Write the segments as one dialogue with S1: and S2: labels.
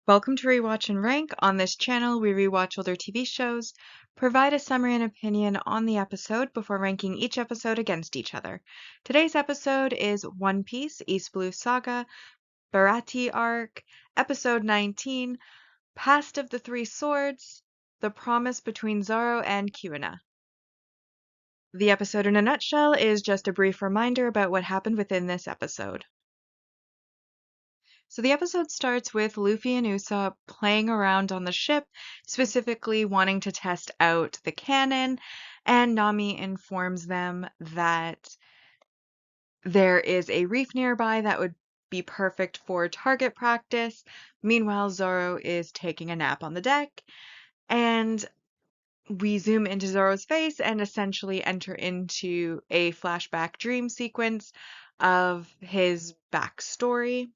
S1: Welcome to Rewatch and Rank. On this channel, we rewatch older TV shows, provide a summary and opinion on the episode before ranking each episode against each other. Today's episode is One Piece East Blue Saga, Baratie Arc, Episode 19, Past of the Three Swords, The Promise Between Zoro and Kuina. The episode in a nutshell is just a brief reminder about what happened within this episode. So the episode starts with Luffy and Usopp playing around on the ship, specifically wanting to test out the cannon, and Nami informs them that there is a reef nearby that would be perfect for target practice. Meanwhile, Zoro is taking a nap on the deck, and we zoom into Zoro's face and essentially enter into a flashback dream sequence of his backstory.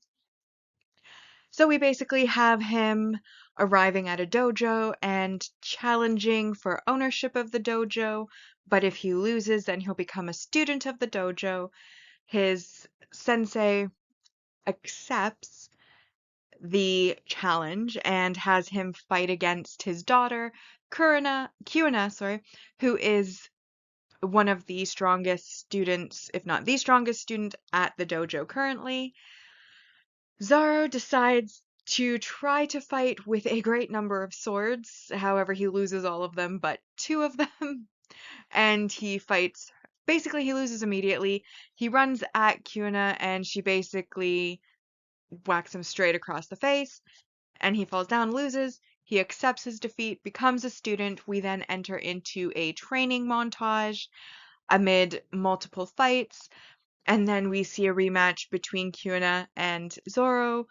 S1: So we basically have him arriving at a dojo and challenging for ownership of the dojo, but if he loses, then he'll become a student of the dojo. His sensei accepts the challenge and has him fight against his daughter, Kuina, who is one of the strongest students, if not the strongest student at the dojo currently. Zoro decides to try to fight with a great number of swords. However, he loses all of them but two of them. And he fights. Basically, he loses immediately. He runs at Kuna and she basically whacks him straight across the face. And he falls down, loses. He accepts his defeat, becomes a student. We then enter into a training montage amid multiple fights. And then we see a rematch between Kuna and Zoro,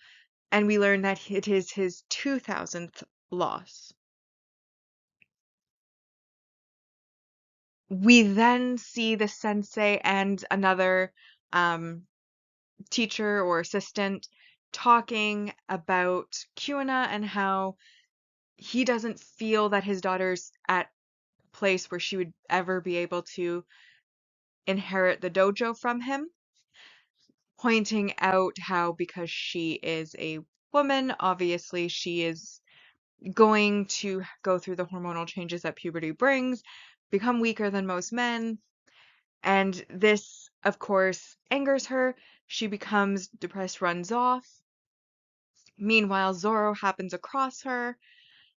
S1: and we learn that it is his 2000th loss. We then see the sensei and another teacher or assistant talking about Kuna and how he doesn't feel that his daughter's at a place where she would ever be able to inherit the dojo from him, pointing out how because she is a woman, obviously she is going to go through the hormonal changes that puberty brings, become weaker than most men, and this, of course, angers her. She becomes depressed, runs off. Meanwhile, Zoro happens across her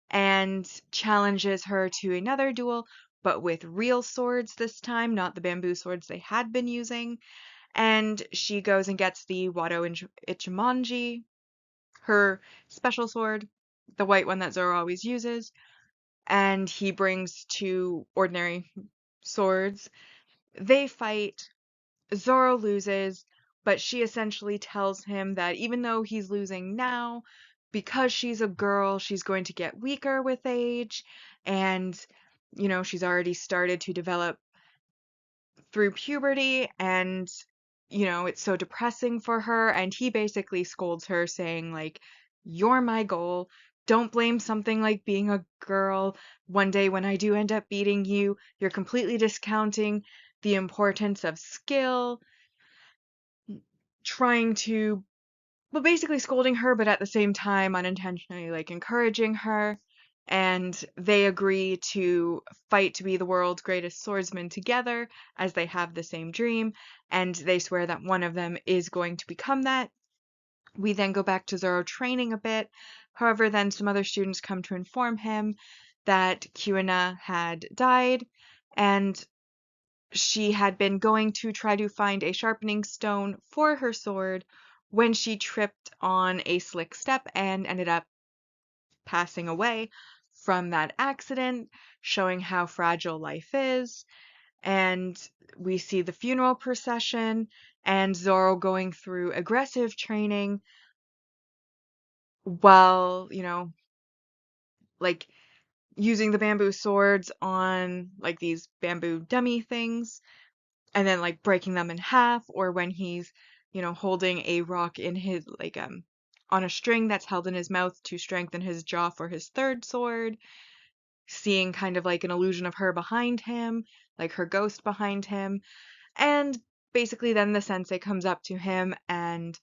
S1: and challenges her to another duel, but with real swords this time, not the bamboo swords they had been using. And she goes and gets the Wado Ichimonji, her special sword, the white one that Zoro always uses, and he brings two ordinary swords. They fight. Zoro loses, but she essentially tells him that even though he's losing now, because she's a girl, she's going to get weaker with age, and she's already started to develop through puberty, and it's so depressing for her. And he basically scolds her, saying, like, you're my goal. Don't blame something like being a girl. One day when I do end up beating you, you're completely discounting the importance of skill, trying to, well, basically scolding her, but at the same time unintentionally like encouraging her. And they agree to fight to be the world's greatest swordsman together, as they have the same dream, and they swear that one of them is going to become that. We then go back to Zoro training a bit. However, then some other students come to inform him that Kuina had died, and she had been going to try to find a sharpening stone for her sword when she tripped on a slick step and ended up passing away from that accident, showing how fragile life is. And we see the funeral procession and Zoro going through aggressive training while, like using the bamboo swords on like these bamboo dummy things and then like breaking them in half, or when he's, holding a rock in his like on a string that's held in his mouth to strengthen his jaw for his third sword, seeing kind of like an illusion of her behind him, like her ghost behind him. And basically then the sensei comes up to him and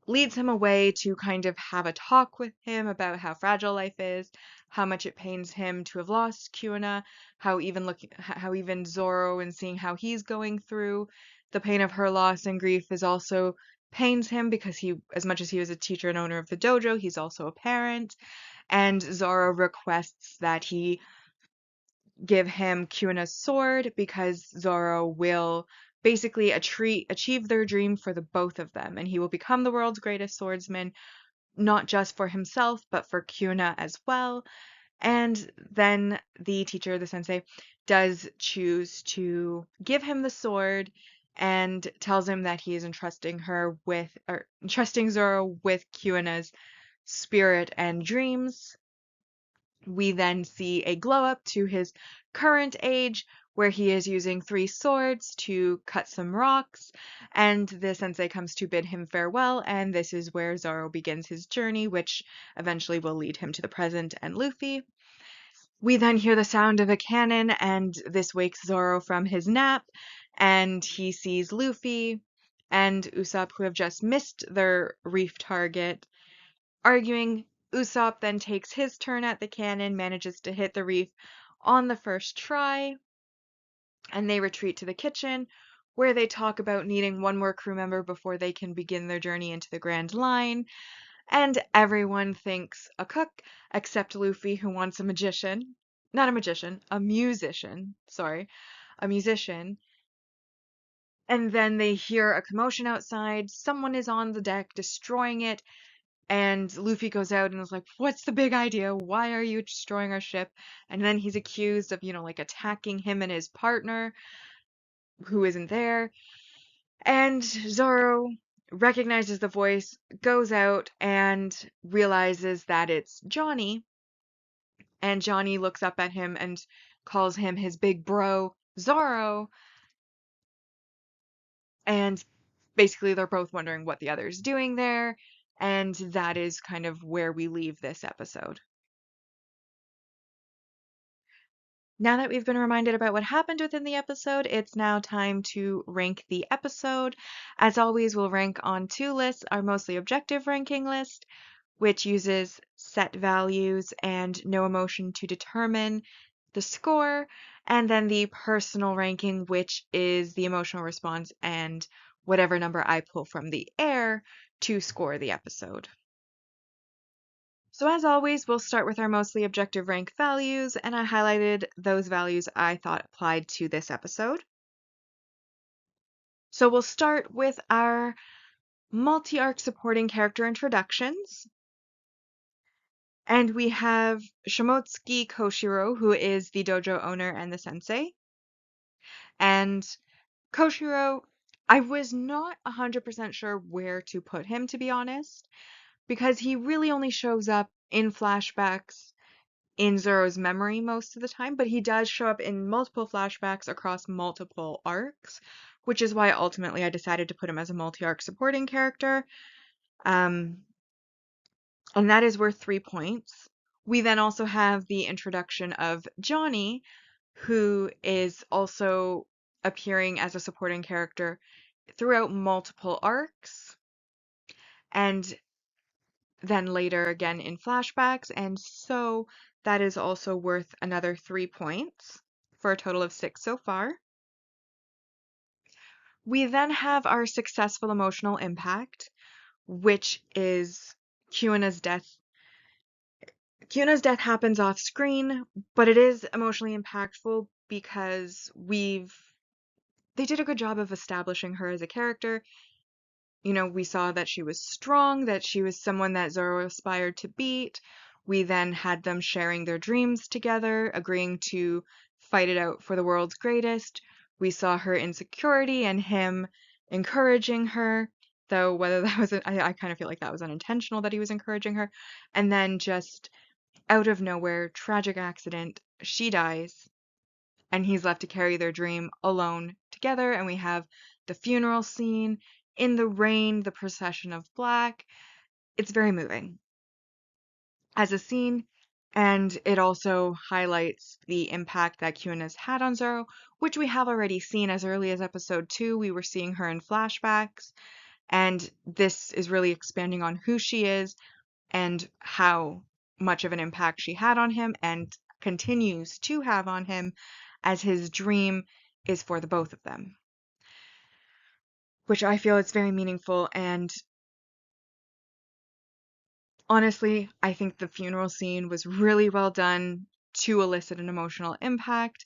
S1: leads him away to kind of have a talk with him about how fragile life is, how much it pains him to have lost Kuina, how even Zoro and seeing how he's going through the pain of her loss and grief is also pains him because he, as much as he was a teacher and owner of the dojo, he's also a parent. And Zoro requests that he give him Kuina's sword because Zoro will basically achieve their dream for the both of them, and he will become the world's greatest swordsman, not just for himself, but for Kuna as well. And then the teacher, the sensei, does choose to give him the sword and tells him that he is entrusting Zoro with Kuna's spirit and dreams. We then see a glow up to his current age where he is using 3 swords to cut some rocks, and the sensei comes to bid him farewell, and this is where Zoro begins his journey, which eventually will lead him to the present and Luffy. We then hear the sound of a cannon, and this wakes Zoro from his nap, and he sees Luffy and Usopp, who have just missed their reef target, arguing. Usopp then takes his turn at the cannon, manages to hit the reef on the first try, and they retreat to the kitchen, where they talk about needing one more crew member before they can begin their journey into the Grand Line. And everyone thinks a cook, except Luffy, who wants a magician. Not a magician, a musician. Sorry, a musician. And then they hear a commotion outside. Someone is on the deck destroying it. And Luffy goes out and is like, "What's the big idea? Why are you destroying our ship?" And then he's accused of, like attacking him and his partner, who isn't there. And Zoro recognizes the voice, goes out, and realizes that it's Johnny. And Johnny looks up at him and calls him his big bro, Zoro. And basically, they're both wondering what the other's doing there. And that is kind of where we leave this episode. Now that we've been reminded about what happened within the episode, it's now time to rank the episode. As always, we'll rank on 2 lists, our mostly objective ranking list, which uses set values and no emotion to determine the score, and then the personal ranking, which is the emotional response and whatever number I pull from the air to score the episode. So as always, we'll start with our mostly objective rank values, and I highlighted those values I thought applied to this episode. So we'll start with our multi-arc supporting character introductions. And we have Shimotsuki Koshiro, who is the dojo owner and the sensei. And Koshiro, I was not 100% sure where to put him, to be honest, because he really only shows up in flashbacks in Zoro's memory most of the time, but he does show up in multiple flashbacks across multiple arcs, which is why ultimately I decided to put him as a multi-arc supporting character. And that is worth 3 points. We then also have the introduction of Johnny, who is also appearing as a supporting character throughout multiple arcs, and then later again in flashbacks, and so that is also worth another 3 points for a total of 6 so far. We then have our successful emotional impact, which is Kuina's death. Kuina's death happens off screen, but it is emotionally impactful because they did a good job of establishing her as a character. We saw that she was strong, that she was someone that Zoro aspired to beat. We then had them sharing their dreams together, agreeing to fight it out for the world's greatest. We saw her insecurity and him encouraging her, though whether that was, I kind of feel like that was unintentional that he was encouraging her. And then just out of nowhere, tragic accident, she dies, and he's left to carry their dream alone together. And we have the funeral scene in the rain, the procession of black. It's very moving as a scene, and it also highlights the impact that Kuna's had on Zoro, which we have already seen as early as episode 2. We were seeing her in flashbacks, And this is really expanding on who she is and how much of an impact she had on him and continues to have on him, as his dream is for the both of them, which I feel is very meaningful. And honestly, I think the funeral scene was really well done to elicit an emotional impact.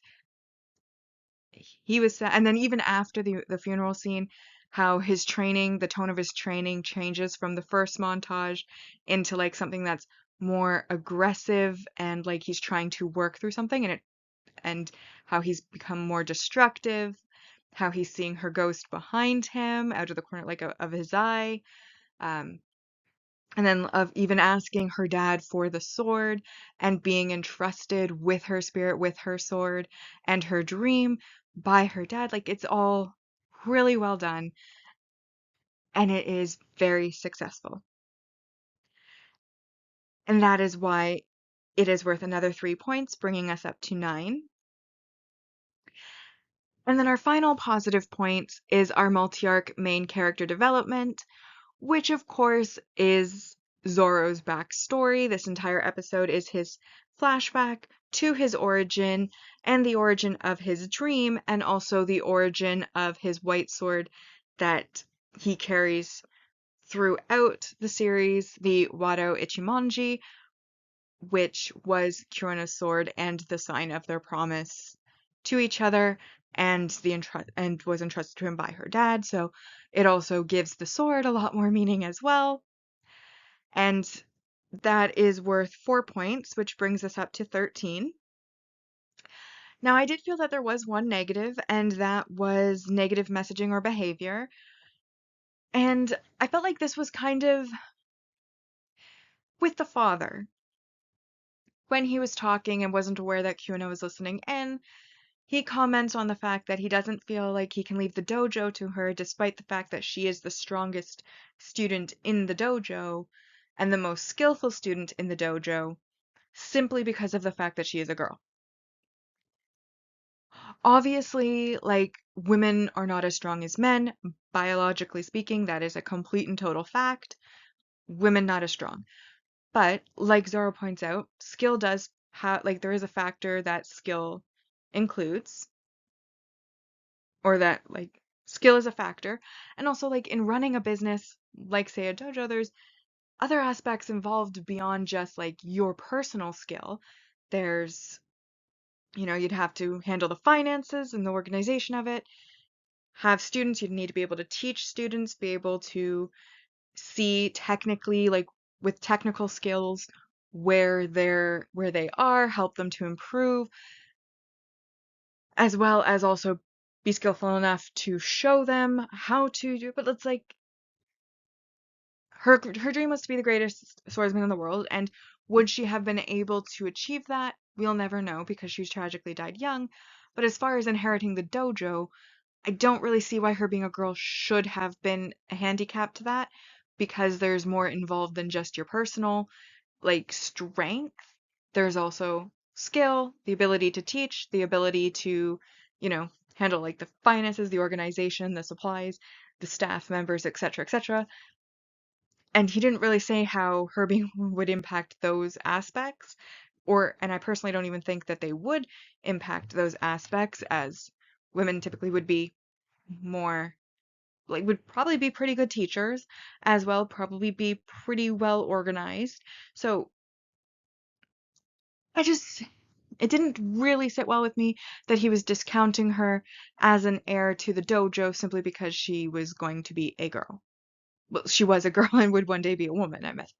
S1: He was sad, and then even after the funeral scene, how his training, the tone of his training changes from the first montage into like something that's more aggressive, and like he's trying to work through something, and how he's become more destructive, how he's seeing her ghost behind him out of the corner like of his eye. Um, and then of even asking her dad for the sword and being entrusted with her spirit, with her sword and her dream by her dad. Like, it's all really well done, and it is very successful. And that is why it is worth another 3 points, bringing us up to 9. And then our final positive point is our multi-arc main character development, which of course is Zoro's backstory. This entire episode is his flashback to his origin and the origin of his dream, and also the origin of his white sword that he carries throughout the series, the Wado Ichimonji, which was Kurano's sword and the sign of their promise to each other, and and was entrusted to him by her dad. So it also gives the sword a lot more meaning as well. And that is worth 4 points, which brings us up to 13. Now, I did feel that there was one negative, and that was negative messaging or behavior. And I felt like this was kind of with the father. When he was talking and wasn't aware that Kuno was listening in, he comments on the fact that he doesn't feel like he can leave the dojo to her, despite the fact that she is the strongest student in the dojo and the most skillful student in the dojo, simply because of the fact that she is a girl. Obviously, like, women are not as strong as men. Biologically speaking, that is a complete and total fact. Women not as strong. But, like Zoro points out, skill does have, like, there is a factor that skill includes, or that, like, skill is a factor. And also, like, in running a business, like, say, a dojo, there's other aspects involved beyond just, like, your personal skill. There's, you'd have to handle the finances and the organization of it, have students, you'd need to be able to teach students, be able to see technically, like with technical skills, where they are, help them to improve, as well as also be skillful enough to show them how to do it. But it's like her dream was to be the greatest swordsman in the world, and would she have been able to achieve that? We'll never know because she's tragically died young. But as far as inheriting the dojo, I don't really see why her being a girl should have been a handicap to that, because there's more involved than just your personal, like, strength. There's also skill, the ability to teach, the ability to, handle like the finances, the organization, the supplies, the staff members, etc., etc. And he didn't really say how her being would impact those aspects, and I personally don't even think that they would impact those aspects, as women typically would be more, like, would probably be pretty good teachers as well, probably be pretty well organized. So it didn't really sit well with me that he was discounting her as an heir to the dojo simply because she was going to be a girl. Well, she was a girl and would one day be a woman, I meant.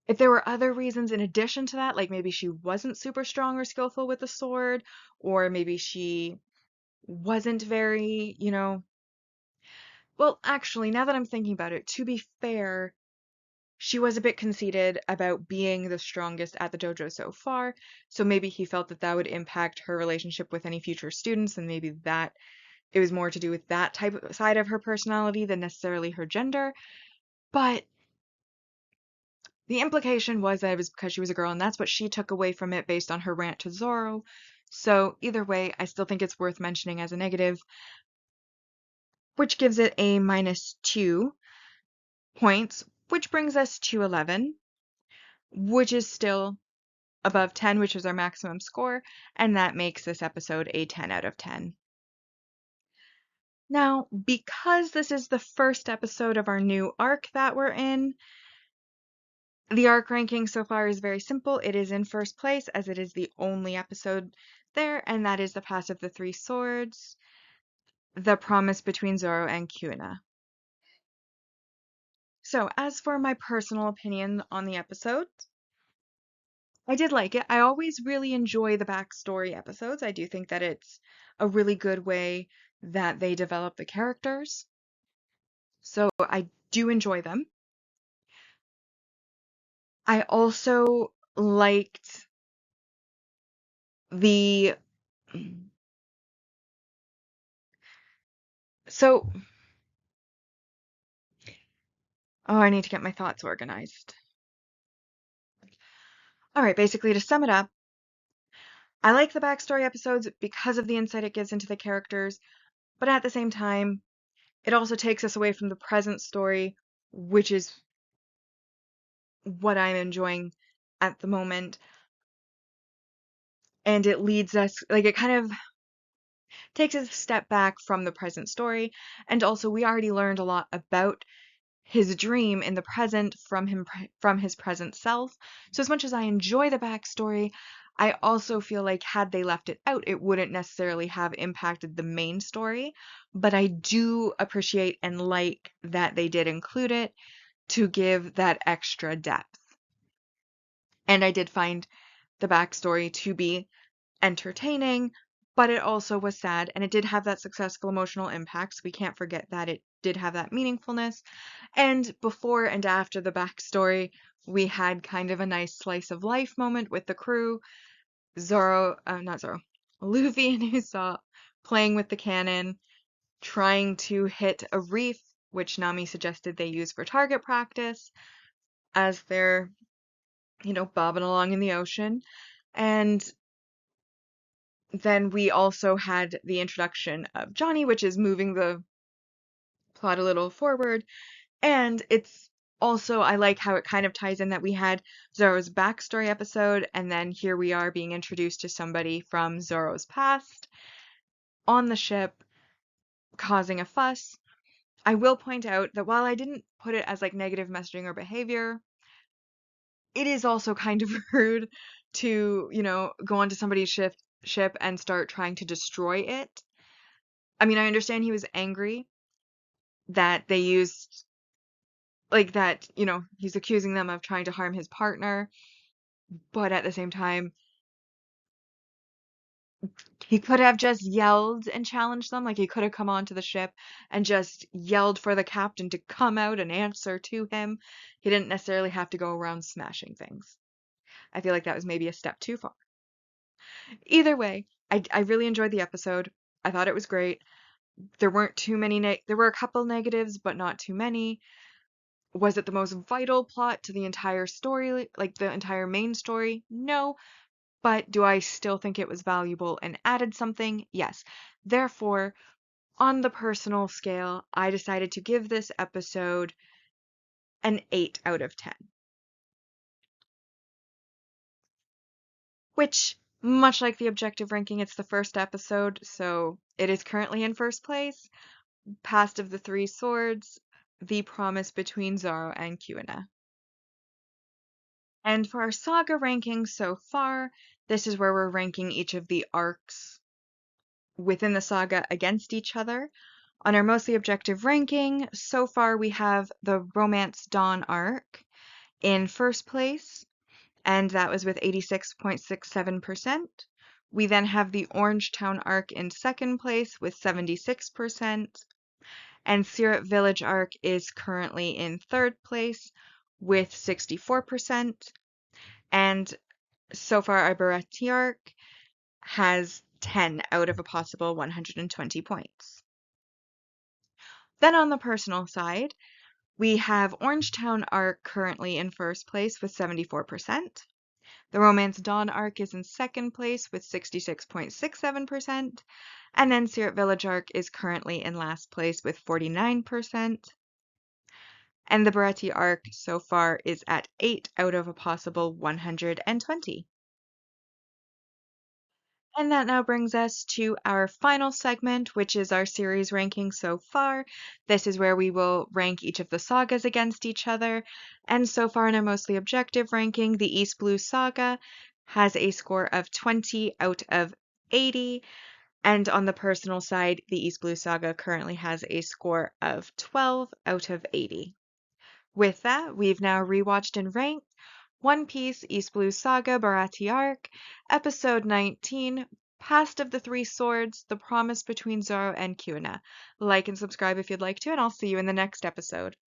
S1: If there were other reasons in addition to that, like maybe she wasn't super strong or skillful with the sword, or maybe she wasn't very, well, actually, now that I'm thinking about it, to be fair, she was a bit conceited about being the strongest at the dojo so far, so maybe he felt that that would impact her relationship with any future students, and maybe that it was more to do with that type of side of her personality than necessarily her gender. But the implication was that it was because she was a girl, and that's what she took away from it based on her rant to Zoro. So either way, I still think it's worth mentioning as a negative. which gives it a -2 points, which brings us to 11, which is still above 10, which is our maximum score, and that makes this episode a 10 out of 10. Now, because this is the first episode of our new arc that we're in, the arc ranking so far is very simple. It is in first place as it is the only episode there, and that is the Pass of the Three Swords, the promise between Zoro and Kuina. So, as for my personal opinion on the episode, I did like it. I always really enjoy the backstory episodes. I do think that it's a really good way that they develop the characters. So I do enjoy them. I also liked the so I need to get my thoughts organized. All right, basically to sum it up, I like the backstory episodes because of the insight it gives into the characters, but at the same time, it also takes us away from the present story, which is what I'm enjoying at the moment. And it leads us, like, it kind of takes us a step back from the present story. And also, we already learned a lot about his dream in the present from his present self. So as much as I enjoy the backstory, I also feel like had they left it out, it wouldn't necessarily have impacted the main story. But I do appreciate and like that they did include it to give that extra depth. And I did find the backstory to be entertaining, but it also was sad, and it did have that successful emotional impact. So we can't forget that it did have that meaningfulness. And before and after the backstory, we had kind of a nice slice of life moment with the crew. Not Zoro, Luffy and Usopp playing with the cannon, trying to hit a reef, which Nami suggested they use for target practice as they're, bobbing along in the ocean. And then we also had the introduction of Johnny, which is moving the plot a little forward. And it's also, I like how it kind of ties in that we had Zoro's backstory episode, and then here we are being introduced to somebody from Zoro's past on the ship, causing a fuss. I will point out that while I didn't put it as like negative messaging or behavior, it is also kind of rude to, go onto somebody's ship and start trying to destroy it. I mean, I understand he was angry that they used like that, he's accusing them of trying to harm his partner, but at the same time, he could have just yelled and challenged them. Like he could have come onto the ship and just yelled for the captain to come out and answer to him. He didn't necessarily have to go around smashing things. I feel like that was maybe a step too far. Either way, I really enjoyed the episode. I thought it was great. There weren't too many there were a couple negatives, but not too many. Was it the most vital plot to the entire story, like the entire main story? No. But do I still think it was valuable and added something? Yes. Therefore, on the personal scale, I decided to give this episode an 8 out of 10. Which, much like the objective ranking, it's the first episode, so it is currently in first place. Past of the Three Swords, the promise between Zoro and Kuina. And for our saga ranking so far, this is where we're ranking each of the arcs within the saga against each other. On our mostly objective ranking, so far we have the Romance Dawn arc in first place, and that was with 86.67%. We then have the Orangetown arc in second place with 76%, and Syrup Village arc is currently in third place with 64%. And so far, our Barati arc has 10 out of a possible 120 points. Then on the personal side, we have Orangetown arc currently in first place with 74%. The Romance Dawn arc is in second place with 66.67%, and then Spirit Village arc is currently in last place with 49%. And the Baretti arc so far is at 8 out of a possible 120. And that now brings us to our final segment, which is our series ranking so far. This is where we will rank each of the sagas against each other. And so far in a mostly objective ranking, the East Blue Saga has a score of 20 out of 80. And on the personal side, the East Blue Saga currently has a score of 12 out of 80. With that, we've now rewatched and ranked One Piece East Blue Saga Bharati Arc, Episode 19, Past of the Three Swords, The Promise Between Zoro and Kuina. Like and subscribe if you'd like to, and I'll see you in the next episode.